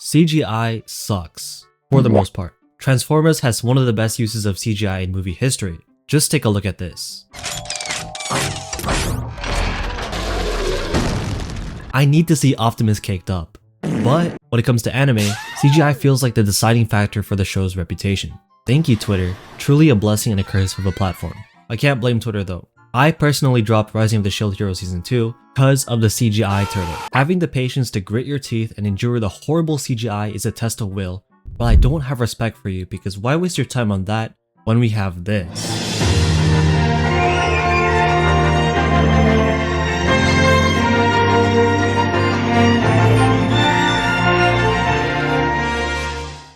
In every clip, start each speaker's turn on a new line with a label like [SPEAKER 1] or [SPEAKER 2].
[SPEAKER 1] CGI sucks, for the most part. Transformers has one of the best uses of CGI in movie history. Just take a look at this. I need to see Optimus caked up. But when it comes to anime, CGI feels like the deciding factor for the show's reputation. Thank you, Twitter. Truly a blessing and a curse of a platform. I can't blame Twitter though. I personally dropped Rising of the Shield Hero Season 2 because of the CGI turtle. Having the patience to grit your teeth and endure the horrible CGI is a test of will, but I don't have respect for you because why waste your time on that when we have this?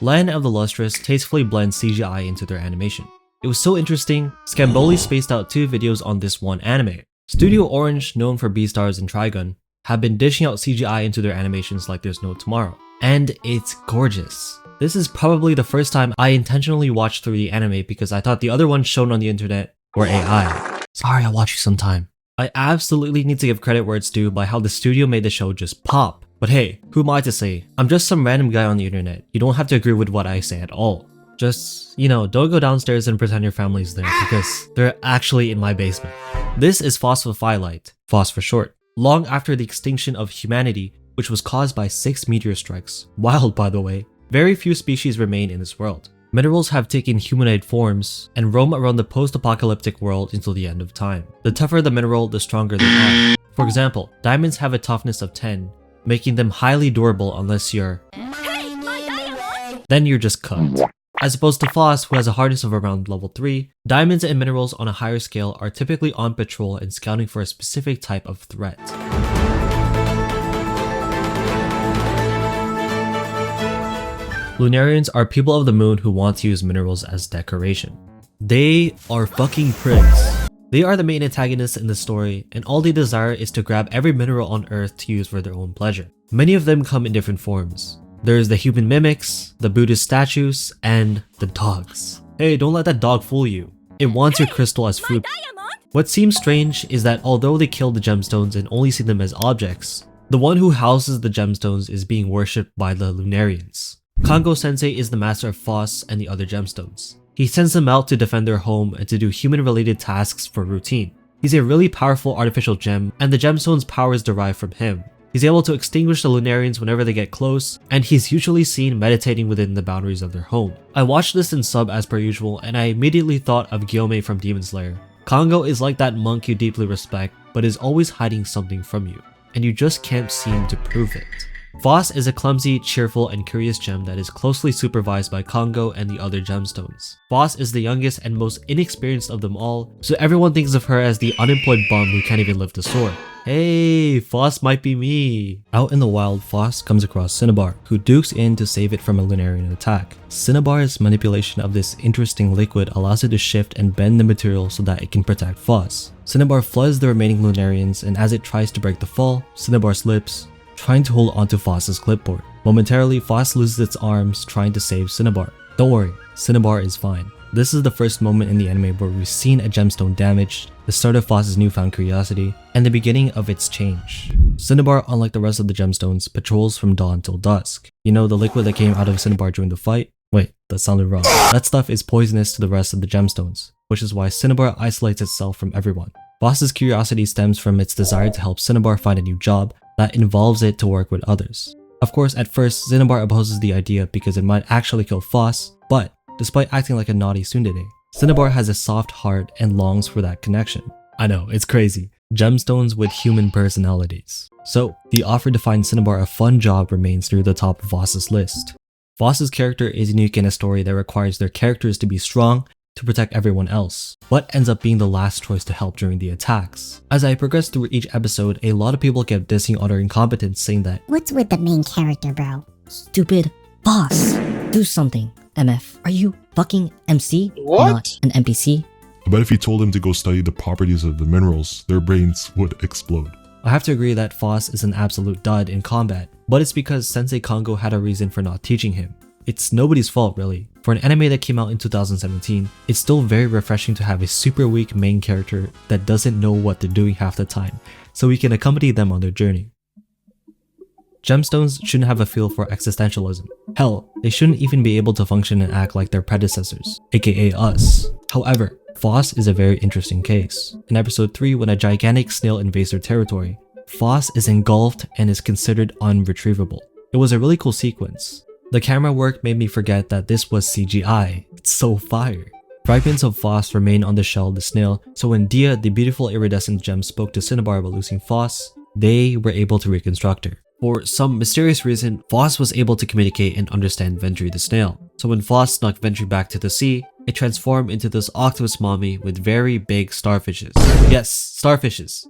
[SPEAKER 1] Land of the Lustrous tastefully blends CGI into their animation. It was so interesting, Scamboli spaced out 2 videos on this one anime. Studio Orange, known for Beastars and Trigun, have been dishing out CGI into their animations like there's no tomorrow. And it's gorgeous. This is probably the first time I intentionally watched 3D anime because I thought the other ones shown on the internet were AI. Sorry, I'll watch you sometime. I absolutely need to give credit where it's due by how the studio made the show just pop. But hey, who am I to say? I'm just some random guy on the internet. You don't have to agree with what I say at all. Just, don't go downstairs and pretend your family's there because they're actually in my basement. This is Phosphophyllite, Phos for short. Long after the extinction of humanity, which was caused by 6 meteor strikes, wild by the way, very few species remain in this world. Minerals have taken humanoid forms and roam around the post-apocalyptic world until the end of time. The tougher the mineral, the stronger they are. For example, diamonds have a toughness of 10, making them highly durable unless you're... Hey, my diamond! Then you're just cooked. As opposed to Phos, who has a hardness of around level 3, diamonds and minerals on a higher scale are typically on patrol and scouting for a specific type of threat. Lunarians are people of the moon who want to use minerals as decoration. They are fucking prigs. They are the main antagonists in the story, and all they desire is to grab every mineral on Earth to use for their own pleasure. Many of them come in different forms. There's the human mimics, the Buddhist statues, and the dogs. Hey, don't let that dog fool you. It wants your crystal as food. What seems strange is that although they kill the gemstones and only see them as objects, the one who houses the gemstones is being worshipped by the Lunarians. Kongo Sensei is the master of Phos and the other gemstones. He sends them out to defend their home and to do human-related tasks for routine. He's a really powerful artificial gem, and the gemstone's power is derived from him. He's able to extinguish the Lunarians whenever they get close, and he's usually seen meditating within the boundaries of their home. I watched this in sub as per usual, and I immediately thought of Gyome from Demon Slayer. Kongo is like that monk you deeply respect, but is always hiding something from you, and you just can't seem to prove it. Phos is a clumsy, cheerful, and curious gem that is closely supervised by Kongo and the other gemstones. Phos is the youngest and most inexperienced of them all, so everyone thinks of her as the unemployed bum who can't even lift a sword. Hey, Phos might be me. Out in the wild, Phos comes across Cinnabar, who dukes in to save it from a Lunarian attack. Cinnabar's manipulation of this interesting liquid allows it to shift and bend the material so that it can protect Phos. Cinnabar floods the remaining Lunarians, and as it tries to break the fall, Cinnabar slips, trying to hold onto Phos's clipboard. Momentarily, Phos loses its arms trying to save Cinnabar. Don't worry, Cinnabar is fine. This is the first moment in the anime where we've seen a gemstone damaged, the start of Phos's newfound curiosity, and the beginning of its change. Cinnabar, unlike the rest of the gemstones, patrols from dawn till dusk. You know, the liquid that came out of Cinnabar during the fight? Wait, that sounded wrong. That stuff is poisonous to the rest of the gemstones, which is why Cinnabar isolates itself from everyone. Phos's curiosity stems from its desire to help Cinnabar find a new job that involves it to work with others. Of course, at first, Cinnabar opposes the idea because it might actually kill Phos, but despite acting like a naughty tsundere, Cinnabar has a soft heart and longs for that connection. I know, it's crazy. Gemstones with human personalities. So, the offer to find Cinnabar a fun job remains near the top of Phos's list. Phos's character is unique in a story that requires their characters to be strong to protect everyone else, but ends up being the last choice to help during the attacks. As I progressed through each episode, a lot of people kept dissing on her incompetence, saying that,
[SPEAKER 2] "What's with the main character, bro?
[SPEAKER 3] Stupid boss. Do something, MF. Are you fucking MC?
[SPEAKER 4] What?
[SPEAKER 3] Not an NPC?
[SPEAKER 5] I bet if you told them to go study the properties of the minerals, their brains would explode.
[SPEAKER 1] I have to agree that Phos is an absolute dud in combat, but it's because Sensei Kongo had a reason for not teaching him. It's nobody's fault really. For an anime that came out in 2017, it's still very refreshing to have a super weak main character that doesn't know what they're doing half the time, so we can accompany them on their journey. Gemstones shouldn't have a feel for existentialism. Hell, they shouldn't even be able to function and act like their predecessors, aka us. However, Phos is a very interesting case. In episode 3, when a gigantic snail invades their territory, Phos is engulfed and is considered unretrievable. It was a really cool sequence. The camera work made me forget that this was CGI. It's so fire. Fragments of Phos remain on the shell of the snail, so when Dia, the beautiful iridescent gem, spoke to Cinnabar about losing Phos, they were able to reconstruct her. For some mysterious reason, Phos was able to communicate and understand Ventry the snail. So when Phos snuck Ventry back to the sea, it transformed into this octopus mommy with very big starfishes. Yes, starfishes.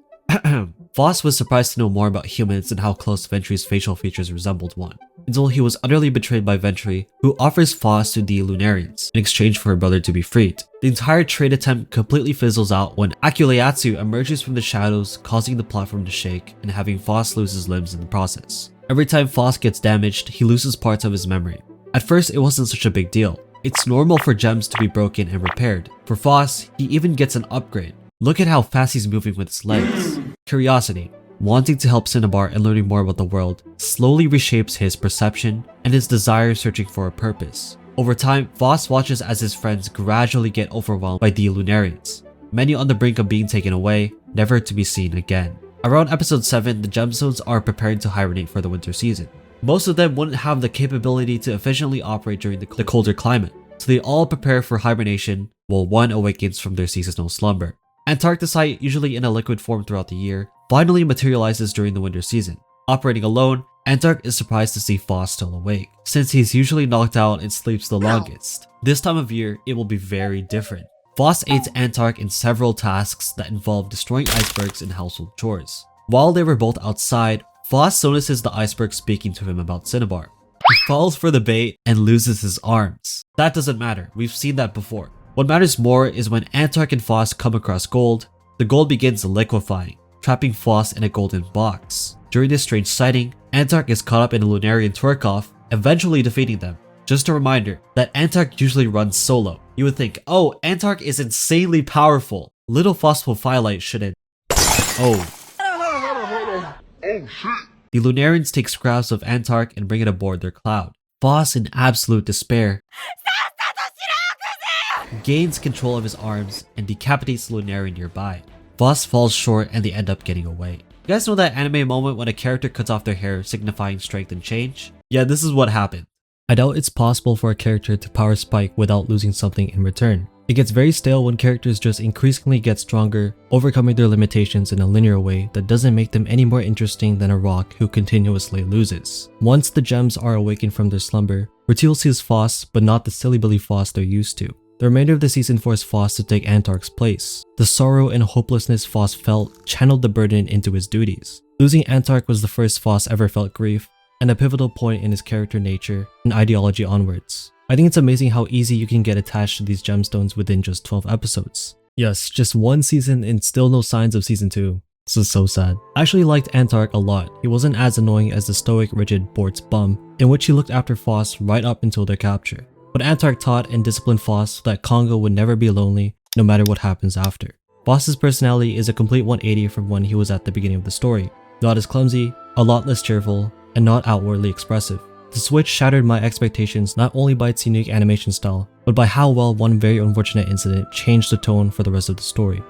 [SPEAKER 1] Phos was surprised to know more about humans and how close Ventry's facial features resembled one, until he was utterly betrayed by Ventry, who offers Phos to the Lunarians in exchange for her brother to be freed. The entire trade attempt completely fizzles out when Akuleatsu emerges from the shadows, causing the platform to shake and having Phos lose his limbs in the process. Every time Phos gets damaged, he loses parts of his memory. At first, it wasn't such a big deal. It's normal for gems to be broken and repaired. For Phos, he even gets an upgrade. Look at how fast he's moving with his legs. Curiosity, wanting to help Cinnabar and learning more about the world, slowly reshapes his perception and his desire searching for a purpose. Over time, Phos watches as his friends gradually get overwhelmed by the Lunarians, many on the brink of being taken away, never to be seen again. Around episode 7, the gemstones are preparing to hibernate for the winter season. Most of them wouldn't have the capability to efficiently operate during the colder climate, so they all prepare for hibernation while one awakens from their seasonal slumber. Antarcticite, usually in a liquid form throughout the year, finally materializes during the winter season. Operating alone, Antark is surprised to see Phos still awake, since he's usually knocked out and sleeps the longest. This time of year, it will be very different. Phos aids Antark in several tasks that involve destroying icebergs and household chores. While they were both outside, Phos notices the iceberg speaking to him about Cinnabar. He falls for the bait and loses his arms. That doesn't matter, we've seen that before. What matters more is when Antark and Phos come across gold, the gold begins liquefying, trapping Phos in a golden box. During this strange sighting, Antark is caught up in a Lunarian twerk-off, eventually defeating them. Just a reminder that Antark usually runs solo. You would think, oh, Antark is insanely powerful. Little Phosphophyllite shouldn't. Oh shit. The Lunarians take scraps of Antark and bring it aboard their cloud. Phos, in absolute despair, gains control of his arms and decapitates the Lunarian nearby. Phos falls short and they end up getting away. You guys know that anime moment when a character cuts off their hair signifying strength and change? Yeah, this is what happened. I doubt it's possible for a character to power spike without losing something in return. It gets very stale when characters just increasingly get stronger, overcoming their limitations in a linear way that doesn't make them any more interesting than a rock who continuously loses. Once the gems are awakened from their slumber, Retiel sees Phos, but not the silly Billy Phos they're used to. The remainder of the season forced Phos to take Antark's place. The sorrow and hopelessness Phos felt channeled the burden into his duties. Losing Antark was the first Phos ever felt grief, and a pivotal point in his character nature and ideology onwards. I think it's amazing how easy you can get attached to these gemstones within just 12 episodes. Yes, just one season and still no signs of season 2. This is so sad. I actually liked Antark a lot. He wasn't as annoying as the stoic, rigid Bort's bum, in which he looked after Phos right up until their capture. But Antark taught and disciplined Phos so that Congo would never be lonely, no matter what happens after. Phos's personality is a complete 180 from when he was at the beginning of the story. Not as clumsy, a lot less cheerful, and not outwardly expressive. The switch shattered my expectations not only by its unique animation style, but by how well one very unfortunate incident changed the tone for the rest of the story.